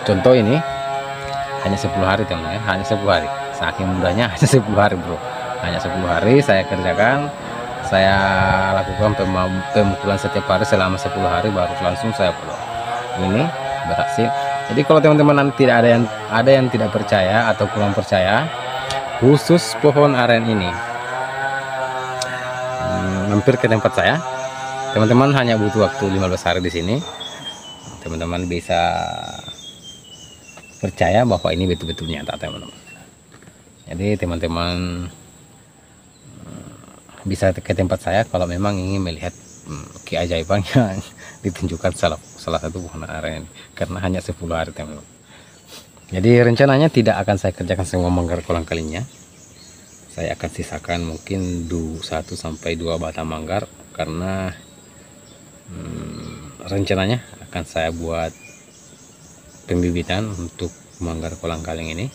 contoh ini hanya 10 hari teman-teman ya, hanya 10 hari, saking mudahnya hanya 10 hari bro, hanya 10 hari saya kerjakan. Saya lakukan pemukulan setiap hari selama 10 hari, baru langsung saya potong. Ini berhasil. Jadi kalau teman-teman tidak ada yang tidak percaya atau kurang percaya, khusus pohon aren ini, mampir ke tempat saya, teman-teman hanya butuh waktu 15 hari di sini. Teman-teman bisa percaya bahwa ini betul-betul nyata teman-teman. Jadi teman-teman bisa ke tempat saya kalau memang ingin melihat keajaiban yang ditunjukkan salah satu pohon aren ini, karena hanya 10 hari teman-teman. Jadi rencananya tidak akan saya kerjakan semua manggar kolang kalinya. Saya akan sisakan mungkin 1 sampai 2 batang manggar, karena rencananya akan saya buat pembibitan untuk manggar kolang kaling ini,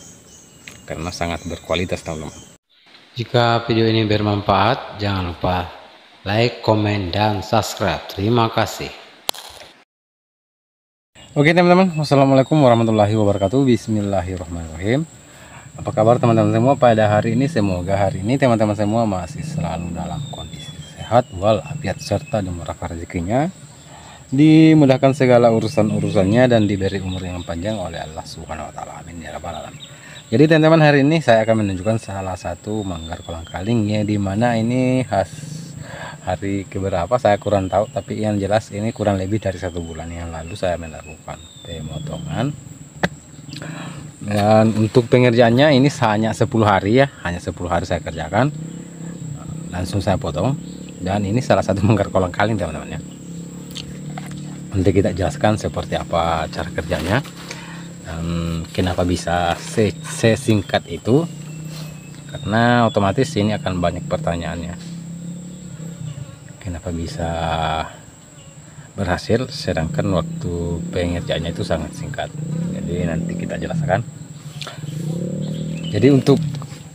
karena sangat berkualitas teman-teman. Jika video ini bermanfaat, jangan lupa like, komen, dan subscribe. Terima kasih. Oke teman-teman, wassalamualaikum warahmatullahi wabarakatuh. Bismillahirrahmanirrahim. Apa kabar teman-teman semua pada hari ini? Semoga hari ini teman-teman semua masih selalu dalam kondisi sehat walafiat, serta dimurahkan rezekinya, dimudahkan segala urusan-urusannya, dan diberi umur yang panjang oleh Allah Subhanahu wa taala. Amin ya rabbal alamin. Jadi teman-teman, hari ini saya akan menunjukkan salah satu manggar kolang kaling, ya, dimana ini hari keberapa saya kurang tahu, tapi yang jelas ini kurang lebih dari 1 bulan yang lalu saya melakukan pemotongan. Dan untuk pengerjaannya ini hanya 10 hari ya, hanya 10 hari saya kerjakan, langsung saya potong. Dan ini salah satu manggar kolang kaling teman-teman ya. Nanti kita jelaskan seperti apa cara kerjanya, kenapa bisa sesingkat itu, karena otomatis ini akan banyak pertanyaannya, kenapa bisa berhasil sedangkan waktu pengerjaannya itu sangat singkat. Jadi nanti kita jelaskan. Jadi untuk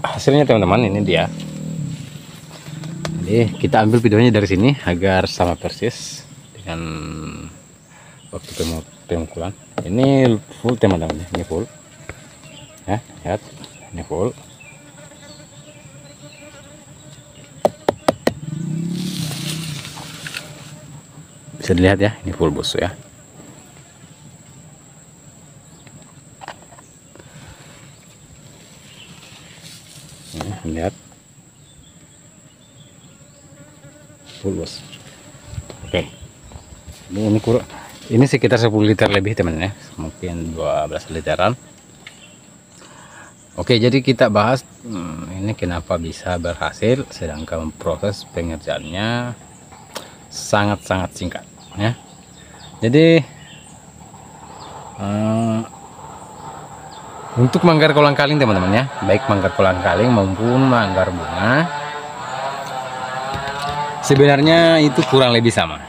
hasilnya teman-teman, ini dia. Jadi kita ambil videonya dari sini agar sama persis dengan waktu pemukulan. Ini full teman-teman, ini full ya, lihat, ini full. Bisa dilihat ya, ini full bos ya. Lihat, full bos. Oke, ini kurang. Ini sekitar 10 liter lebih teman ya, mungkin 12 literan. Oke, jadi kita bahas ini kenapa bisa berhasil sedangkan proses pengerjaannya sangat-sangat singkat ya. Jadi untuk manggar kolang kaling teman-teman ya, baik manggar kolang kaling maupun manggar bunga, sebenarnya itu kurang lebih sama.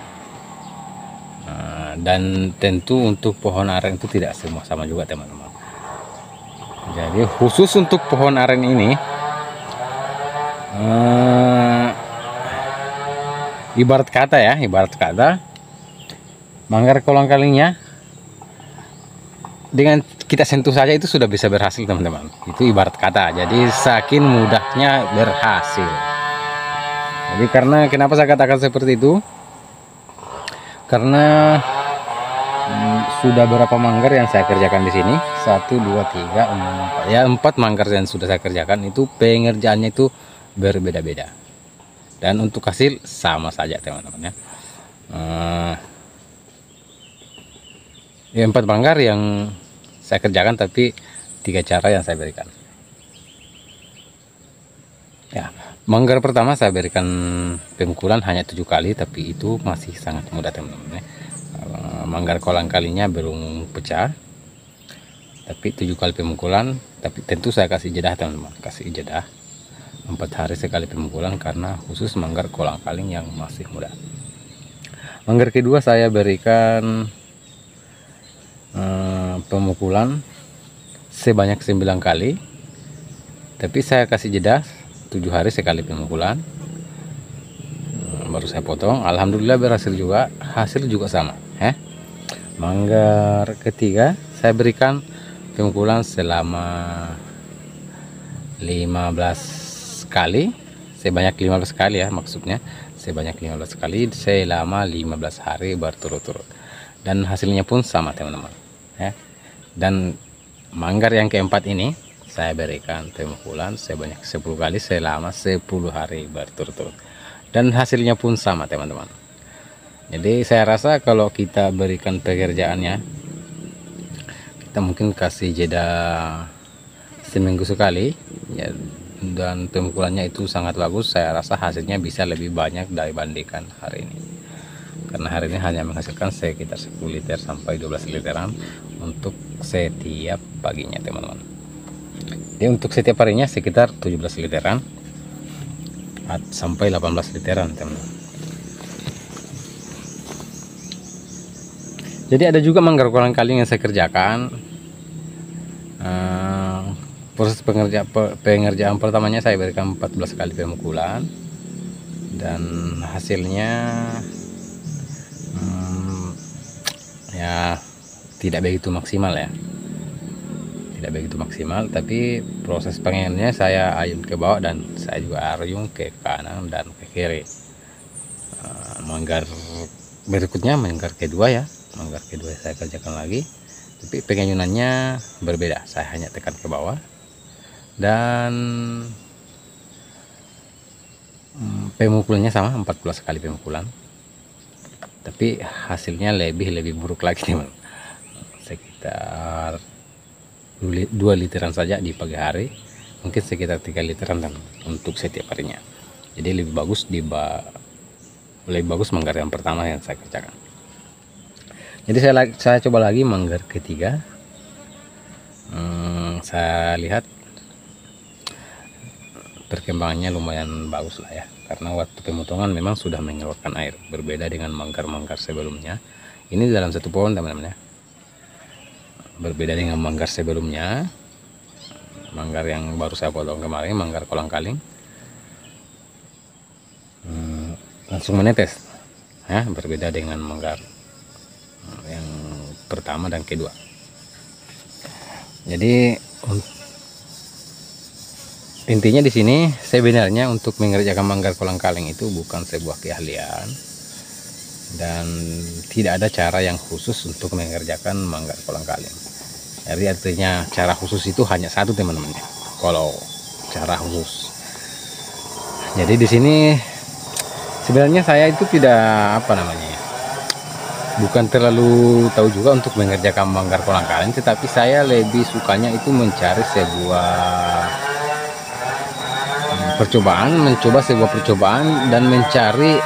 Dan tentu untuk pohon aren itu tidak semua sama juga teman-teman. Jadi khusus untuk pohon aren ini, ibarat kata manggar kolang kalingnya dengan kita sentuh saja itu sudah bisa berhasil teman-teman. Itu ibarat kata, jadi saking mudahnya berhasil. Jadi karena kenapa saya katakan seperti itu, karena sudah berapa manggar yang saya kerjakan di sini, 1 2 3 4 ya, 4 manggar yang sudah saya kerjakan, itu pengerjaannya itu berbeda-beda, dan untuk hasil sama saja teman-teman ya. Ya 4 manggar yang saya kerjakan, tapi 3 cara yang saya berikan ya. Manggar pertama saya berikan pemukulan hanya 7 kali, tapi itu masih sangat mudah teman-teman ya. Manggar kolang kalinya belum pecah, tapi 7 kali pemukulan. Tapi tentu saya kasih jeda teman-teman, kasih jeda 4 hari sekali pemukulan, karena khusus manggar kolang kaling yang masih muda. Manggar kedua saya berikan pemukulan sebanyak 9 kali, tapi saya kasih jeda 7 hari sekali pemukulan, baru saya potong. Alhamdulillah berhasil juga, hasil juga sama ya. Manggar ketiga saya berikan pemukulan selama 15 kali, sebanyak 15 kali ya, maksudnya sebanyak 15 kali selama 15 hari berturut-turut, dan hasilnya pun sama teman-teman ya. Dan manggar yang keempat ini saya berikan pemukulan sebanyak 10 kali selama 10 hari berturut-turut, dan hasilnya pun sama teman-teman. Jadi saya rasa kalau kita berikan pekerjaannya, kita mungkin kasih jeda seminggu sekali ya, dan pemukulannya itu sangat bagus. Saya rasa hasilnya bisa lebih banyak dibandingkan hari ini, karena hari ini hanya menghasilkan sekitar 10 liter sampai 12 literan untuk setiap paginya teman-teman. Jadi untuk setiap harinya sekitar 17 literan sampai 18 literan teman-teman. Jadi ada juga manggar kolang-kaling yang saya kerjakan. Proses pengerjaan pertamanya saya berikan 14 kali pemukulan, dan hasilnya ya tidak begitu maksimal ya, tidak begitu maksimal. Tapi proses pengennya saya ayun ke bawah dan saya juga ayun ke kanan dan ke kiri. Manggar berikutnya, manggar kedua ya, manggar kedua saya kerjakan lagi, tapi pengayunannya berbeda. Saya hanya tekan ke bawah, dan pemukulannya sama 14 kali pemukulan, tapi hasilnya lebih buruk lagi teman. Sekitar 2 literan saja di pagi hari, mungkin sekitar 3 literan dan untuk setiap harinya. Jadi lebih bagus manggar yang pertama yang saya kerjakan. Jadi saya coba lagi manggar ketiga. Saya lihat perkembangannya lumayan bagus lah ya, karena waktu pemotongan memang sudah mengeluarkan air, berbeda dengan manggar-manggar sebelumnya. Ini dalam satu pohon teman-teman ya, berbeda dengan manggar sebelumnya. Manggar yang baru saya potong kemarin, manggar kolang-kaling, langsung menetes ya, berbeda dengan manggar yang pertama dan kedua. Jadi intinya di sini sebenarnya untuk mengerjakan manggar kolang-kaling itu bukan sebuah keahlian, dan tidak ada cara yang khusus untuk mengerjakan manggar kolang-kaling. Jadi artinya cara khusus itu hanya satu teman-teman ya, kalau cara khusus. Jadi di sini sebenarnya saya itu tidak bukan terlalu tahu juga untuk mengerjakan manggar kolang-kaling, tetapi saya lebih sukanya itu mencari mencoba sebuah percobaan dan mencari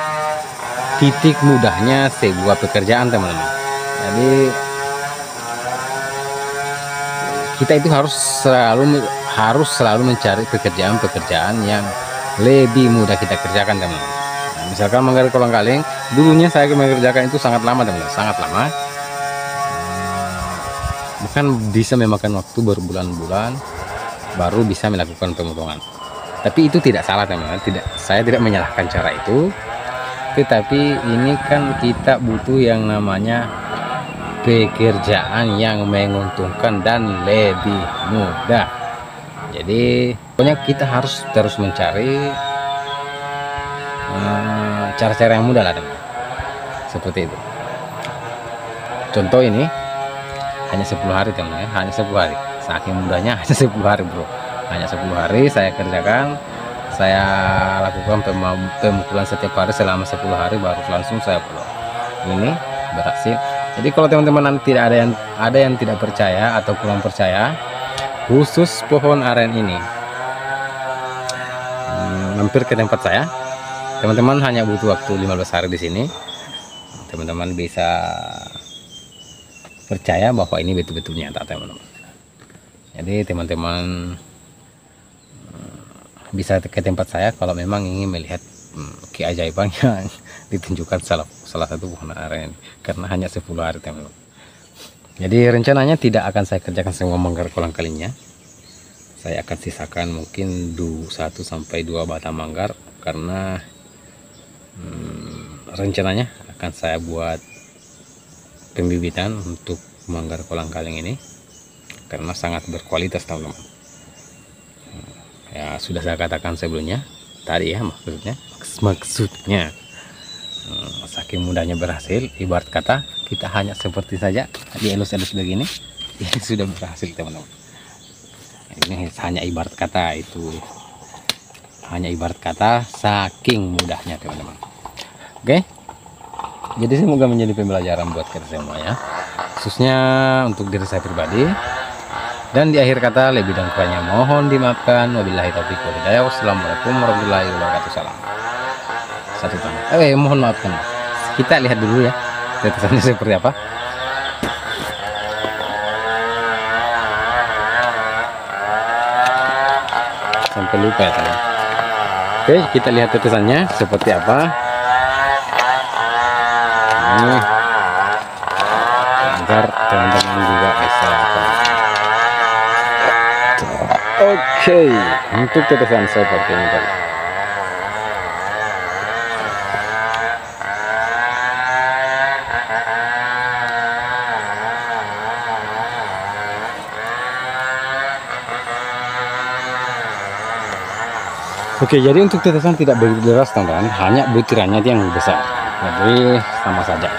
titik mudahnya sebuah pekerjaan teman-teman. Jadi kita itu harus selalu mencari pekerjaan yang lebih mudah kita kerjakan teman-teman. Nah, misalkan manggar kolang-kaling, dulunya saya mengerjakan itu sangat lama teman-teman, sangat lama. Bahkan bisa memakan waktu berbulan-bulan baru bisa melakukan pemotongan. Tapi itu tidak salah teman-teman, saya tidak menyalahkan cara itu. Tetapi ini kan kita butuh yang namanya pekerjaan yang menguntungkan dan lebih mudah. Jadi pokoknya kita harus terus mencari cara-cara yang mudah lah teman-teman. Seperti itu. Contoh ini hanya 10 hari teman-teman, hanya 10 hari. Saking mudahnya hanya 10 hari bro. Hanya 10 hari saya kerjakan, saya lakukan pemukulan setiap hari selama 10 hari, baru langsung saya potong. Ini berhasil. Jadi kalau teman-teman tidak ada yang tidak percaya atau kurang percaya, khusus pohon aren ini, mampir ke tempat saya. Teman-teman hanya butuh waktu 15 hari di sini. Teman-teman bisa percaya bahwa ini betul-betul nyata teman-teman. Jadi teman-teman bisa ke tempat saya kalau memang ingin melihat keajaiban yang ditunjukkan salah satu pohon aren, karena hanya 10 hari teman-teman. Jadi rencananya tidak akan saya kerjakan semua manggar kolang-kalingnya. Saya akan sisakan mungkin 1 sampai 2 batang manggar, karena rencananya akan saya buat pembibitan untuk manggar kolang-kaling ini karena sangat berkualitas teman-teman. Ya sudah saya katakan sebelumnya tadi ya, maksudnya saking mudahnya berhasil, ibarat kata kita hanya seperti saja dielus-elus begini ini sudah berhasil teman-teman. Ini hanya ibarat kata, itu hanya ibarat kata saking mudahnya teman-teman. Oke, jadi semoga menjadi pembelajaran buat kita semua ya, khususnya untuk diri saya pribadi. Dan di akhir kata lebih dan kurangnya mohon dimaafkan. Wabillahi taufiq wal hidayah. Wassalamualaikum warahmatullahi wabarakatuh. Salam satu tangan. Mohon maaf kan, kita lihat dulu ya tetesannya seperti apa. Sampai lupa ya teman. Oke, kita lihat tetesannya seperti apa. Ini agar teman-teman juga bisa tahu. Oke, untuk tetesan seperti ini tadi. Oke, jadi untuk tetesan tidak begitu deras teman-teman, hanya butirannya yang besar, jadi sama saja.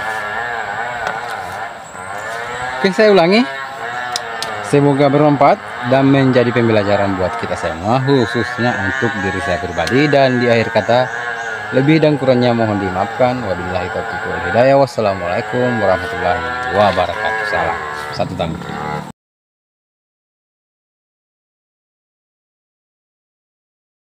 Oke, saya ulangi, semoga bermanfaat dan menjadi pembelajaran buat kita semua, khususnya untuk diri saya pribadi. Dan di akhir kata lebih dan kurangnya mohon dimaafkan. Wabillahi taufiq wal hidayah. Wassalamualaikum warahmatullahi wabarakatuh. Salam satu tangan.